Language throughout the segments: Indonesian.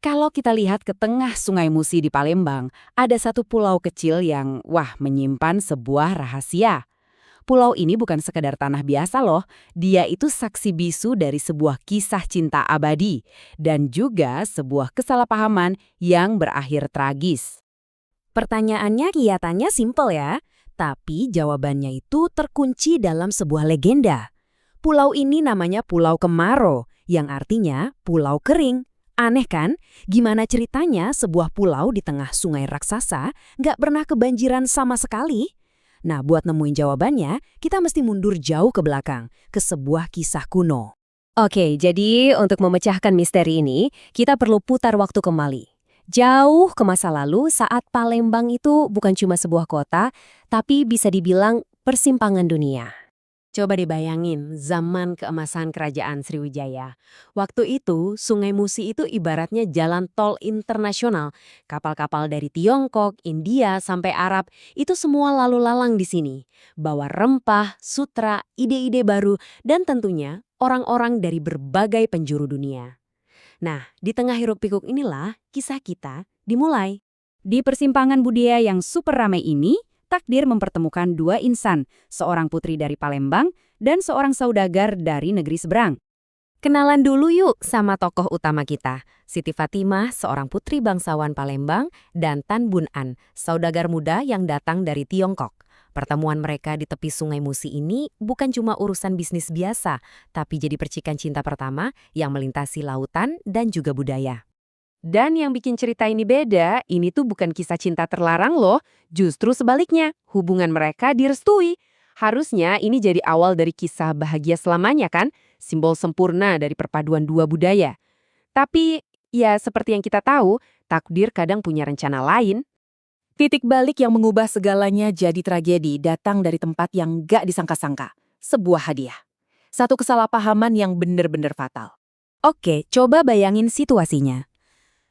Kalau kita lihat ke tengah Sungai Musi di Palembang, ada satu pulau kecil yang, menyimpan sebuah rahasia. Pulau ini bukan sekedar tanah biasa loh, dia itu saksi bisu dari sebuah kisah cinta abadi dan juga sebuah kesalahpahaman yang berakhir tragis. Pertanyaannya kelihatannya simpel ya, tapi jawabannya itu terkunci dalam sebuah legenda. Pulau ini namanya Pulau Kemaro, yang artinya pulau kering. Aneh kan? Gimana ceritanya sebuah pulau di tengah sungai raksasa nggak pernah kebanjiran sama sekali? Nah, buat nemuin jawabannya, kita mesti mundur jauh ke belakang, ke sebuah kisah kuno. Oke, jadi untuk memecahkan misteri ini, kita perlu putar waktu kembali. Jauh ke masa lalu saat Palembang itu bukan cuma sebuah kota, tapi bisa dibilang persimpangan dunia. Coba dibayangin zaman keemasan kerajaan Sriwijaya. Waktu itu, Sungai Musi itu ibaratnya jalan tol internasional. Kapal-kapal dari Tiongkok, India, sampai Arab, itu semua lalu lalang di sini. Bawa rempah, sutra, ide-ide baru, dan tentunya orang-orang dari berbagai penjuru dunia. Nah, di tengah hiruk-pikuk inilah kisah kita dimulai. Di persimpangan budaya yang super ramai ini, takdir mempertemukan dua insan, seorang putri dari Palembang dan seorang saudagar dari negeri seberang. Kenalan dulu yuk sama tokoh utama kita, Siti Fatimah, seorang putri bangsawan Palembang, dan Tan Bun An, saudagar muda yang datang dari Tiongkok. Pertemuan mereka di tepi Sungai Musi ini bukan cuma urusan bisnis biasa, tapi jadi percikan cinta pertama yang melintasi lautan dan juga budaya. Dan yang bikin cerita ini beda, ini tuh bukan kisah cinta terlarang loh, justru sebaliknya, hubungan mereka direstui. Harusnya ini jadi awal dari kisah bahagia selamanya kan, simbol sempurna dari perpaduan dua budaya. Tapi, ya seperti yang kita tahu, takdir kadang punya rencana lain. Titik balik yang mengubah segalanya jadi tragedi datang dari tempat yang gak disangka-sangka. Sebuah hadiah. Satu kesalahpahaman yang bener-bener fatal. Oke, coba bayangin situasinya.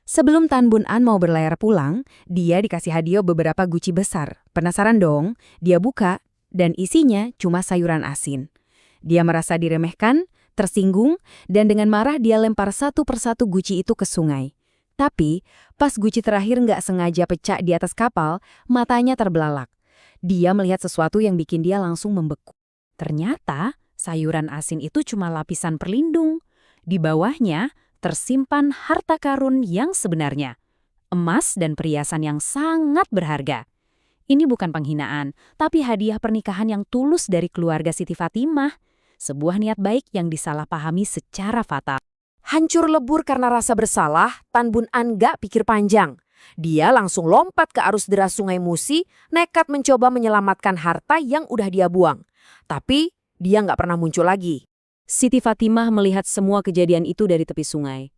Sebelum Tan Bun An mau berlayar pulang, dia dikasih hadiah beberapa guci besar. Penasaran dong? Dia buka, dan isinya cuma sayuran asin. Dia merasa diremehkan, tersinggung, dan dengan marah dia lempar satu persatu guci itu ke sungai. Tapi, pas guci terakhir nggak sengaja pecah di atas kapal, matanya terbelalak. Dia melihat sesuatu yang bikin dia langsung membeku. Ternyata, sayuran asin itu cuma lapisan pelindung. Di bawahnya, tersimpan harta karun yang sebenarnya, emas dan perhiasan yang sangat berharga. Ini bukan penghinaan, tapi hadiah pernikahan yang tulus dari keluarga Siti Fatimah. Sebuah niat baik yang disalahpahami secara fatal. Hancur lebur karena rasa bersalah, Tan Bun An gak pikir panjang. Dia langsung lompat ke arus deras Sungai Musi, nekat mencoba menyelamatkan harta yang udah dia buang. Tapi dia gak pernah muncul lagi. Siti Fatimah melihat semua kejadian itu dari tepi sungai.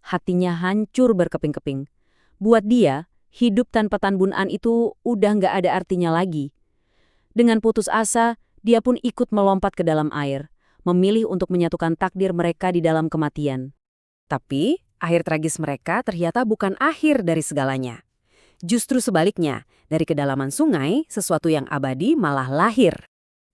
Hatinya hancur berkeping-keping. Buat dia, hidup tanpa Tan Bun An itu udah nggak ada artinya lagi. Dengan putus asa, dia pun ikut melompat ke dalam air, memilih untuk menyatukan takdir mereka di dalam kematian. Tapi, akhir tragis mereka ternyata bukan akhir dari segalanya. Justru sebaliknya, dari kedalaman sungai, sesuatu yang abadi malah lahir.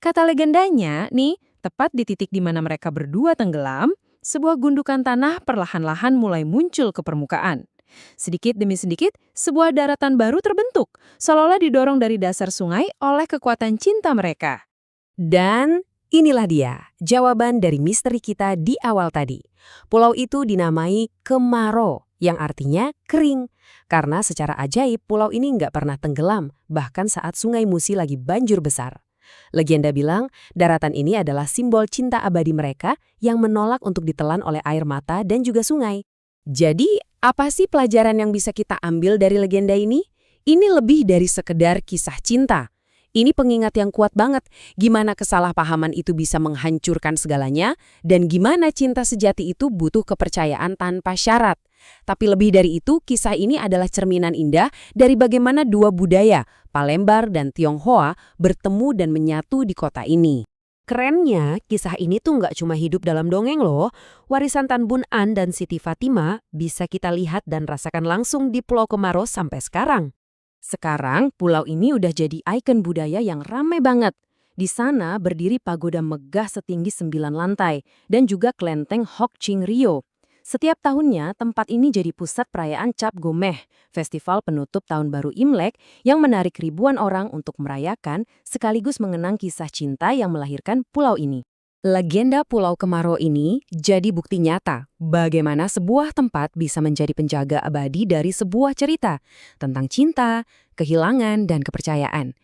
Kata legendanya, nih, tepat di titik di mana mereka berdua tenggelam, sebuah gundukan tanah perlahan-lahan mulai muncul ke permukaan. Sedikit demi sedikit, sebuah daratan baru terbentuk, seolah-olah didorong dari dasar sungai oleh kekuatan cinta mereka. Dan inilah dia, jawaban dari misteri kita di awal tadi. Pulau itu dinamai Kemaro, yang artinya kering. Karena secara ajaib, pulau ini nggak pernah tenggelam, bahkan saat Sungai Musi lagi banjir besar. Legenda bilang, daratan ini adalah simbol cinta abadi mereka yang menolak untuk ditelan oleh air mata dan juga sungai. Jadi, apa sih pelajaran yang bisa kita ambil dari legenda ini? Ini lebih dari sekedar kisah cinta. Ini pengingat yang kuat banget gimana kesalahpahaman itu bisa menghancurkan segalanya dan gimana cinta sejati itu butuh kepercayaan tanpa syarat. Tapi lebih dari itu, kisah ini adalah cerminan indah dari bagaimana dua budaya, Palembang dan Tionghoa, bertemu dan menyatu di kota ini. Kerennya, kisah ini tuh nggak cuma hidup dalam dongeng loh. Warisan Tan Bun An dan Siti Fatimah bisa kita lihat dan rasakan langsung di Pulau Kemaro sampai sekarang. Sekarang, pulau ini udah jadi ikon budaya yang ramai banget. Di sana berdiri pagoda megah setinggi 9 lantai dan juga kelenteng Hock Ching Rio. Setiap tahunnya, tempat ini jadi pusat perayaan Cap Gomeh, festival penutup Tahun Baru Imlek yang menarik ribuan orang untuk merayakan sekaligus mengenang kisah cinta yang melahirkan pulau ini. Legenda Pulau Kemarau ini jadi bukti nyata bagaimana sebuah tempat bisa menjadi penjaga abadi dari sebuah cerita tentang cinta, kehilangan, dan kepercayaan.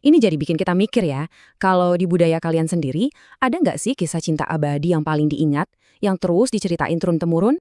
Ini jadi bikin kita mikir ya, kalau di budaya kalian sendiri, ada nggak sih kisah cinta abadi yang paling diingat, yang terus diceritain turun-temurun?